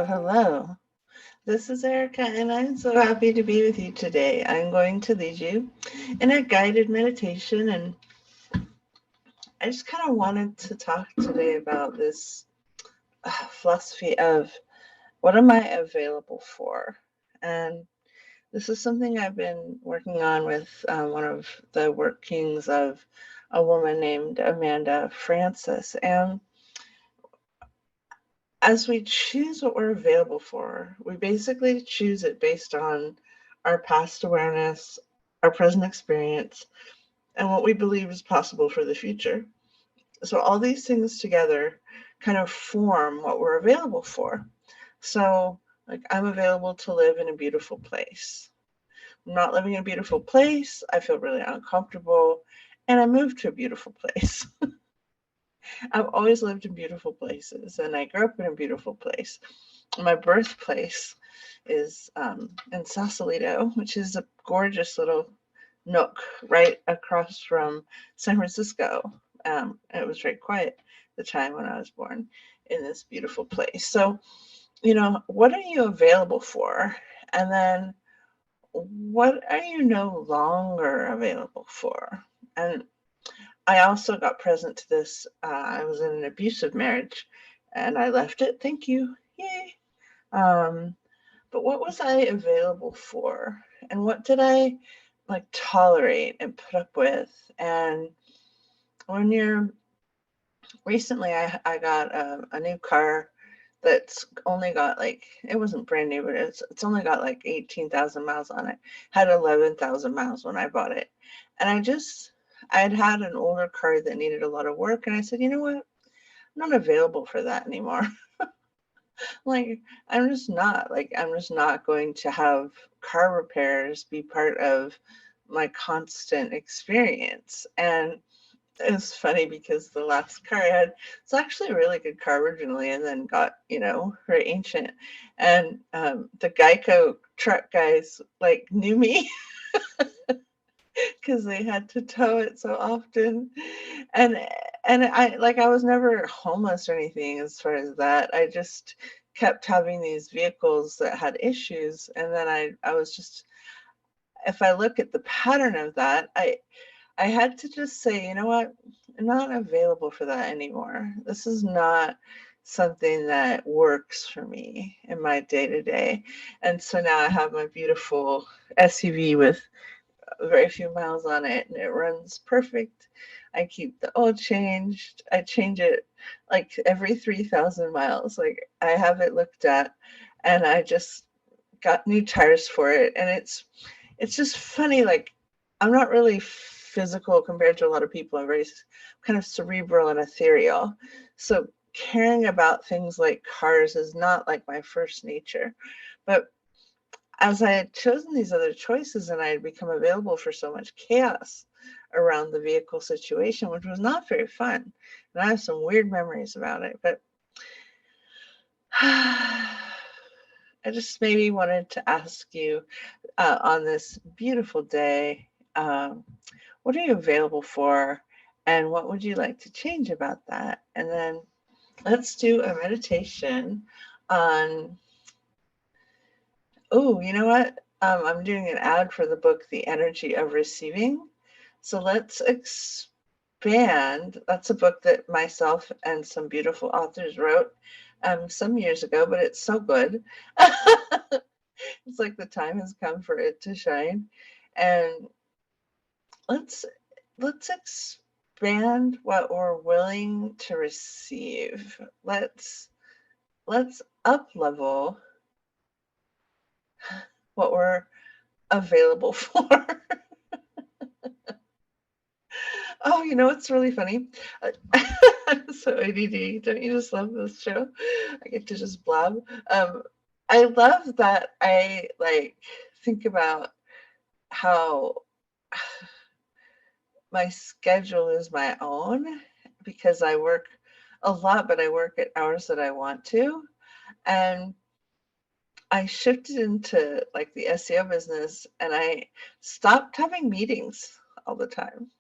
Hello. This is Erica, and I'm so happy to be with you today. I'm going to lead you in a guided meditation, and I just kind of wanted to talk today about this philosophy of what am I available for? And this is something I've been working on with one of the workings of a woman named Amanda Francis. And as we choose what we're available for, we basically choose it based on our past awareness, our present experience, and what we believe is possible for the future. So all these things together kind of form what we're available for. So, like, I'm available to live in a beautiful place. I'm not living in a beautiful place. I feel really uncomfortable, and I moved to a beautiful place. I've always lived in beautiful places, and I grew up in a beautiful place. My birthplace is in Sausalito, which is a gorgeous little nook right across from San Francisco. It was very quiet the time when I was born in this beautiful place. So, what are you available for? And then what are you no longer available for? And I also got present to this. I was in an abusive marriage and I left it. Thank you. Yay. But what was I available for? And what did I tolerate and put up with? And when you're recently, I got a new car that's only got it wasn't brand new, but it's only got 18,000 miles on it. Had 11,000 miles when I bought it. And I'd had an older car that needed a lot of work. And I said, you know what? I'm not available for that anymore. I'm just not going to have car repairs be part of my constant experience. And it was funny because the last car I had, it's actually a really good car originally, and then got, very ancient. And the Geico truck guys knew me because they had to tow it so often. And I was never homeless or anything as far as that. I just kept having these vehicles that had issues. And then I was just, if I look at the pattern of that, I had to just say, you know what? I'm not available for that anymore. This is not something that works for me in my day-to-day. And so now I have my beautiful SUV with very few miles on it, and it runs perfect. I keep the oil changed. I change it every 3,000 miles. I have it looked at, and I just got new tires for it. And it's just funny. I'm not really physical compared to a lot of people. I'm very kind of cerebral and ethereal. So caring about things like cars is not my first nature. But as I had chosen these other choices and I had become available for so much chaos around the vehicle situation, which was not very fun. And I have some weird memories about it. But I just maybe wanted to ask you on this beautiful day, what are you available for? And what would you like to change about that? And then let's do a meditation on, you know what? I'm doing an ad for the book, The Energy of Receiving. So let's expand. That's a book that myself and some beautiful authors wrote some years ago, but it's so good. It's like the time has come for it to shine. And let's expand what we're willing to receive. Let's up level what we're available for. Oh, it's really funny. I'm so ADD. Don't you just love this show? I get to just blab. I love that I think about how my schedule is my own because I work a lot, but I work at hours that I want to. And I shifted into the SEO business, and I stopped having meetings all the time.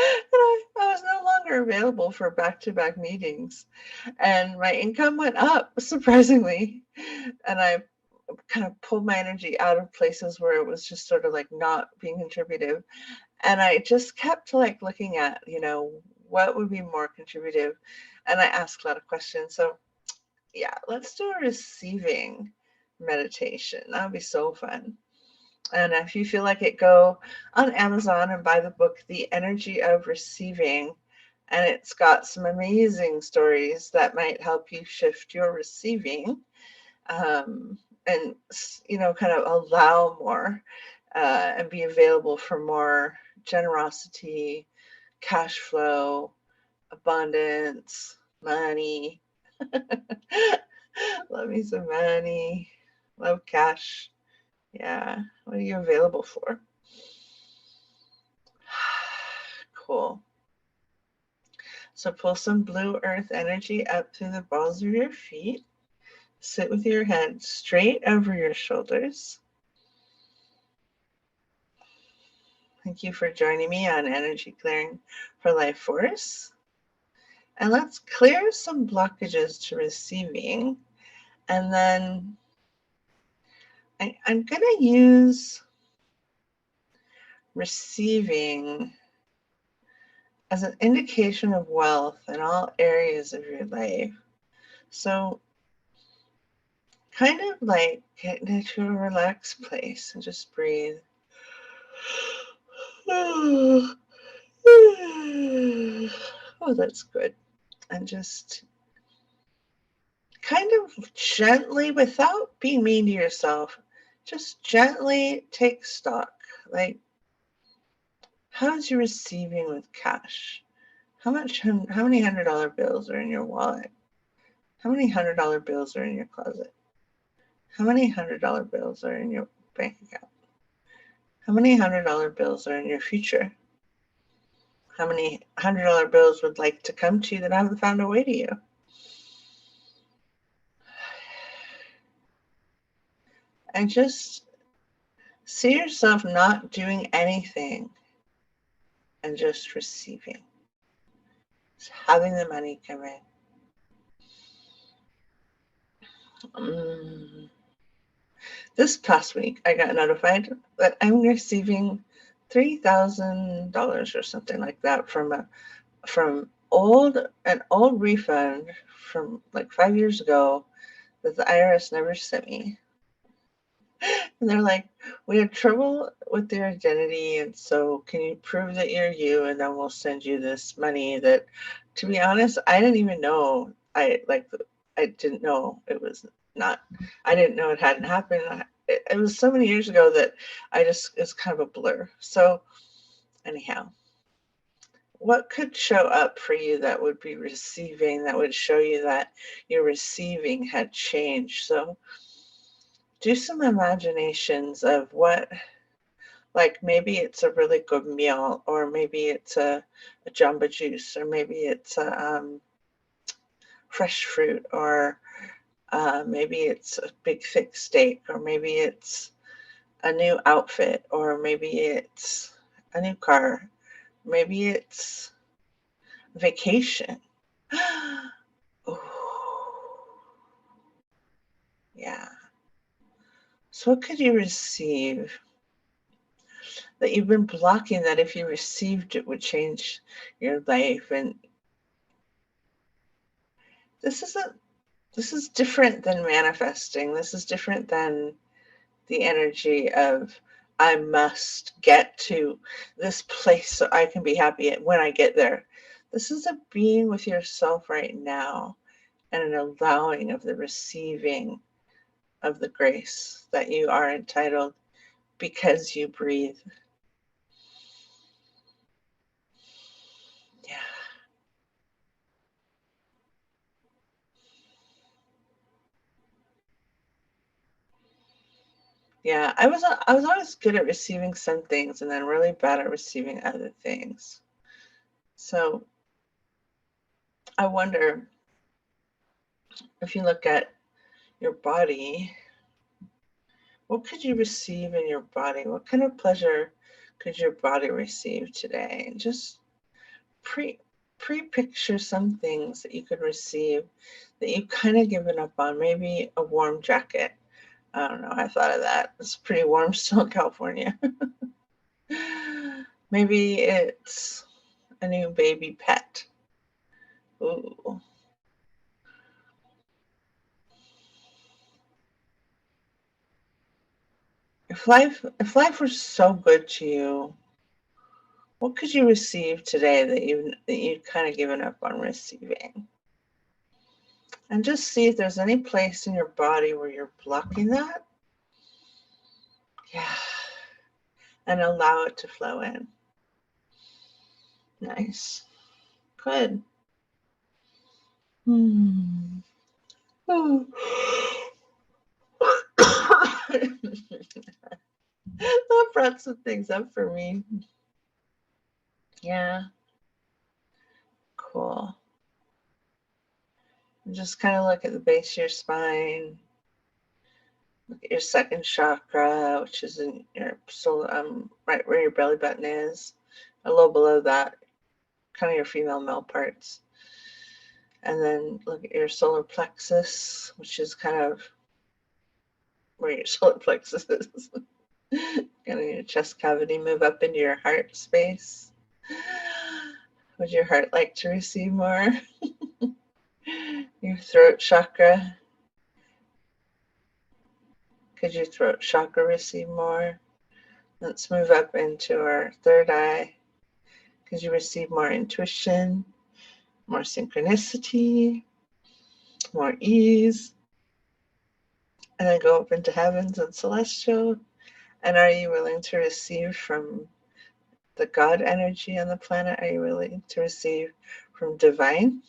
I was no longer available for back-to-back meetings, and my income went up surprisingly. And I kind of pulled my energy out of places where it was just sort of like not being contributive. And I just kept like looking at, what would be more contributive. And I asked a lot of questions. So yeah, let's do a receiving meditation. That would be so fun. And if you feel like it, go on Amazon and buy the book, The Energy of Receiving. And it's got some amazing stories that might help you shift your receiving, and, kind of allow more, and be available for more generosity, cash flow, abundance, money. Love me some money. Love cash. Yeah. What are you available for? Cool. So pull some blue earth energy up through the balls of your feet. Sit with your head straight over your shoulders. Thank you for joining me on Energy Clearing for Life Force. And let's clear some blockages to receiving. And then I'm going to use receiving as an indication of wealth in all areas of your life. So kind of like get into a relaxed place and just breathe. Oh, that's good. And just kind of gently, without being mean to yourself, just gently take stock. Like, how's your receiving with cash? How many $100 bills are in your wallet? How many $100 bills are in your closet? How many $100 bills are in your bank account? How many $100 bills are in your future? How many $100 bills would like to come to you that haven't found a way to you? And just see yourself not doing anything and just receiving. Just having the money come in. This past week, I got notified that I'm receiving $3,000 or something like that from an old refund from like 5 years ago that the IRS never sent me. And they're like, we had trouble with your identity, and so can you prove that you're you, and then we'll send you this money that, to be honest, I didn't even know. I didn't know it was not, I didn't know it hadn't happened. It was so many years ago that it's kind of a blur. So anyhow, what could show up for you that would be receiving, that would show you that your receiving had changed? So do some imaginations of what, like maybe it's a really good meal, or maybe it's a jamba juice, or maybe it's a fresh fruit, or maybe it's a big thick steak, or maybe it's a new outfit, or maybe it's a new car, maybe it's vacation. Oh, yeah. So what could you receive that you've been blocking, that if you received it would change your life? And this is different than manifesting. This is different than the energy of I must get to this place so I can be happy when I get there. This is a being with yourself right now, and an allowing of the receiving of the grace that you are entitled because you breathe. Yeah. Yeah, I was always good at receiving some things and then really bad at receiving other things. So I wonder if you look at your body, what could you receive in your body? What kind of pleasure could your body receive today? And just pre-picture some things that you could receive that you've kind of given up on. Maybe a warm jacket. I don't know. I thought of that. It's pretty warm still in California. Maybe it's a new baby pet. Ooh. If life was so good to you, what could you receive today that you've kind of given up on receiving? And just see if there's any place in your body where you're blocking that. Yeah. And allow it to flow in. Nice. Good. Hmm. That brought some things up for me. Yeah. Cool. And just kind of look at the base of your spine. Look at your second chakra, which is in your soul, right where your belly button is, a little below that, kind of your female male parts. And then look at your solar plexus, which is kind of where your solar plexus is. Kind of your chest cavity. Move up into your heart space. Would your heart like to receive more? Your throat chakra. Could your throat chakra receive more? Let's move up into our third eye. Could you receive more intuition, more synchronicity, more ease? And then go up into heavens and celestial. And are you willing to receive from the God energy on the planet? Are you willing to receive from divine,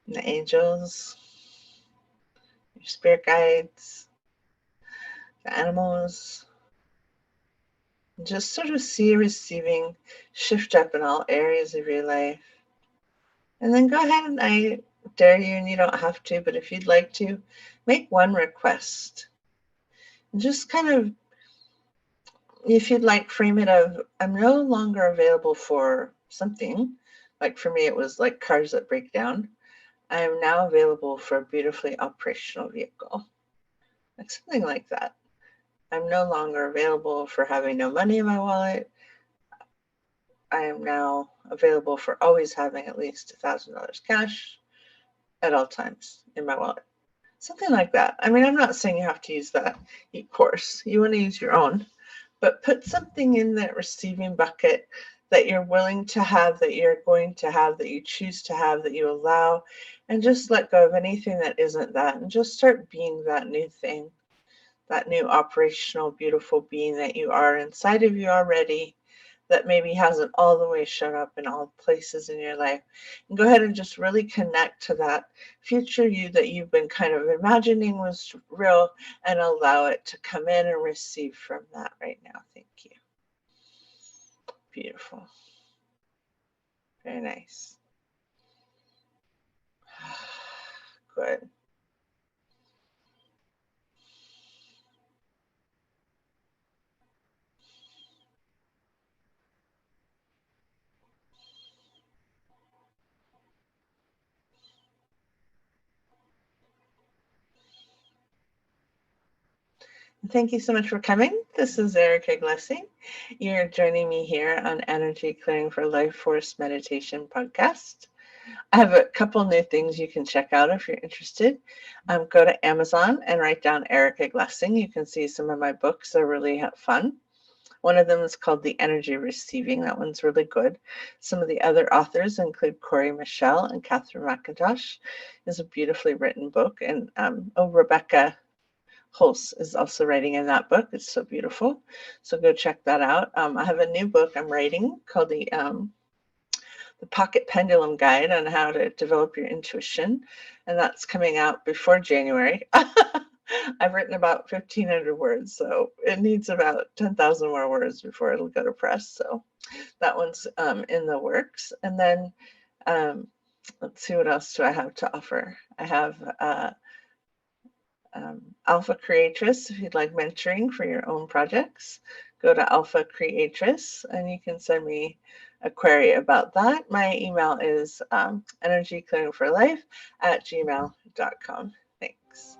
the angels, your spirit guides, the animals? Just sort of see receiving shift up in all areas of your life. And then go ahead, and I dare you, and you don't have to, but if you'd like to, make one request. And just kind of, if you'd like, frame it of, I'm no longer available for something. Like for me, it was like cars that break down. I am now available for a beautifully operational vehicle. Like something like that. I'm no longer available for having no money in my wallet. I am now available for always having at least $1,000 cash at all times in my wallet. Something like that. I mean, I'm not saying you have to use that course. You want to use your own, but put something in that receiving bucket that you're willing to have, that you're going to have, that you choose to have, that you allow, and just let go of anything that isn't that, and just start being that new thing, that new operational, beautiful being that you are inside of you already, that maybe hasn't all the way shown up in all places in your life. And go ahead and just really connect to that future you that you've been kind of imagining was real, and allow it to come in and receive from that right now. Thank you. Beautiful. Very nice. Good. Thank you so much for coming. This is Erica Glessing. You're joining me here on Energy Clearing for Life Force Meditation podcast. I have a couple new things you can check out if you're interested. Go to Amazon and write down Erica Glessing. You can see some of my books. They're really fun. One of them is called The Energy Receiving. That one's really good. Some of the other authors include Corey Michelle and Catherine McIntosh. It's a beautifully written book. And Rebecca Hulse is also writing in that book. It's so beautiful. So go check that out. I have a new book I'm writing called the Pocket Pendulum Guide on how to develop your intuition. And that's coming out before January. I've written about 1,500 words, so it needs about 10,000 more words before it'll go to press. So that one's in the works. And then let's see, what else do I have to offer? I have Alpha Creatress, if you'd like mentoring for your own projects. go to Alpha Creatress, and you can send me a query about that. My email is energyclearingforlife@gmail.com. Thanks.